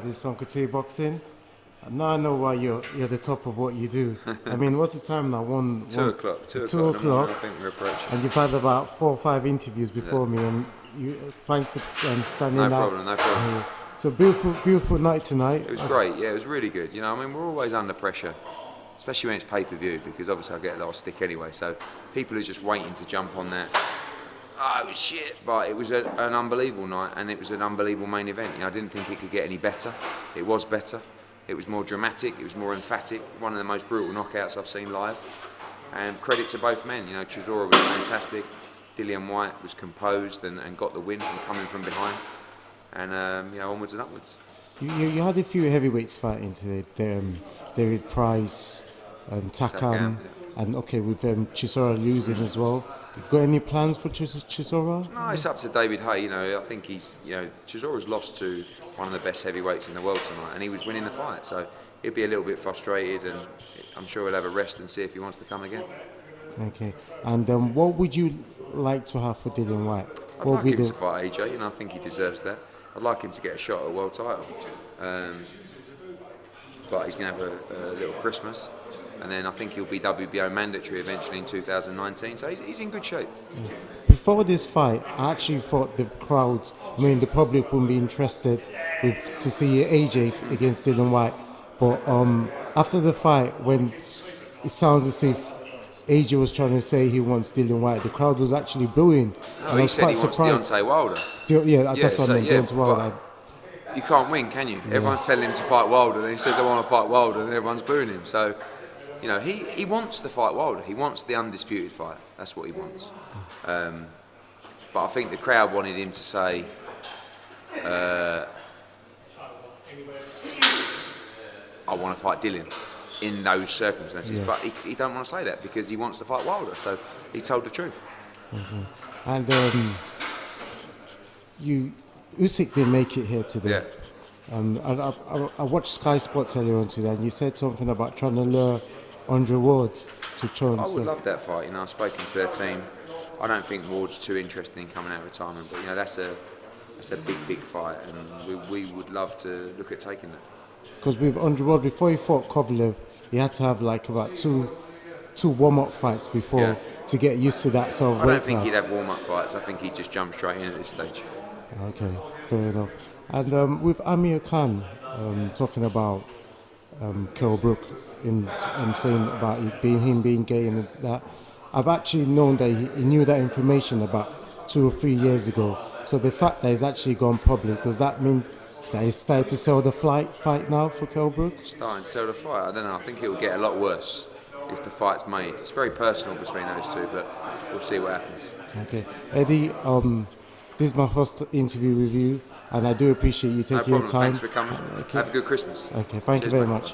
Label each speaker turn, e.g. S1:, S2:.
S1: this is Uncle T Boxing. Now I know why you're the top of what you do. I mean, what's the time now?
S2: 2 o'clock. 2
S1: o'clock.
S2: I think we're approaching.
S1: And you've had about 4 or 5 interviews before me, and thanks for standing out.
S2: No problem.
S1: So beautiful night tonight.
S2: It was great. Yeah, it was really good. You know, I mean, we're always under pressure, especially when it's pay-per-view, because obviously I get a lot of stick anyway. So people are just waiting to jump on that. Oh shit! But it was an unbelievable night, and it was an unbelievable main event. You know, I didn't think it could get any better. It was better. It was more dramatic. It was more emphatic. One of the most brutal knockouts I've seen live. And credit to both men. You know, Chisora was fantastic. Dillian Whyte was composed and got the win from coming from behind. And you know, onwards and upwards.
S1: You had a few heavyweights fighting today. David Price, Takam, and with Chisora losing as well. You've got any plans for Chisora?
S2: No, it's up to David Hay. You know, I think Chisora's lost to one of the best heavyweights in the world tonight, and he was winning the fight. So he'll be a little bit frustrated, and I'm sure he'll have a rest and see if he wants to come again.
S1: Okay. And what would you like to have for Dillian Whyte?
S2: I'd like him to fight AJ. You know, I think he deserves that. I'd like him to get a shot at a world title. But he's going to have a little Christmas. And then I think he'll be WBO mandatory eventually in 2019, so he's in good shape.
S1: Before this fight, I actually thought the crowd, the public wouldn't be interested to see AJ against Dillian Whyte. But after the fight, when it sounds as if AJ was trying to say he wants Dillian Whyte, the crowd was actually booing.
S2: No, and he said he wants Deontay Wilder.
S1: That's what I meant, Deontay Wilder.
S2: You can't win, can you? Yeah. Everyone's telling him to fight Wilder, and he says, I want to fight Wilder, and everyone's booing him. So, you know, he wants to fight Wilder. He wants the undisputed fight. That's what he wants. But I think the crowd wanted him to say, I want to fight Dillian in those circumstances. But he don't want to say that because he wants to fight Wilder. So he told the truth.
S1: And Usyk didn't make it here today.
S2: Yeah.
S1: I watched Sky Sports earlier on today, and you said something about trying to lure Andre Ward to try.
S2: I would love that fight. You know, I've spoken to their team. I don't think Ward's too interested in coming out of retirement, but you know, that's a big fight, and we would love to look at taking that.
S1: Because with Andre Ward, before he fought Kovalev, he had to have like about two warm-up fights before to get used to that sort of weight class.
S2: I don't think he'd have warm-up fights. I think he'd just jump straight in at this stage.
S1: Okay, fair enough. And with Amir Khan talking about Kell Brook in saying about him being gay and that, I've actually known that he knew that information about 2 or 3 years ago. So the fact that he's actually gone public, does that mean that he's started to sell the fight now for Kell Brook?
S2: Starting to sell the fight? I don't know. I think it will get a lot worse if the fight's made. It's very personal between those two, but we'll see what happens.
S1: Okay, Eddie. This is my first interview with you, and I do appreciate you taking your time.
S2: Thanks for coming. Okay. Have a good Christmas.
S1: Okay, thank you very much.